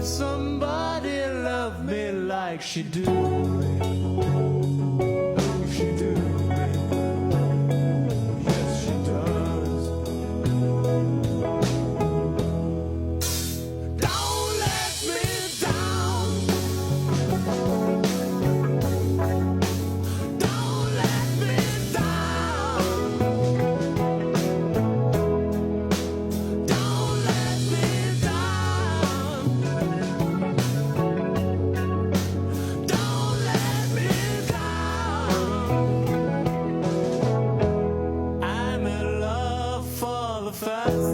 Would somebody love me like she do? Oh, she do. Yes, she does. Don't let me down. Don't let me down. Don't let me down. Don't let me down. I'm in love for the first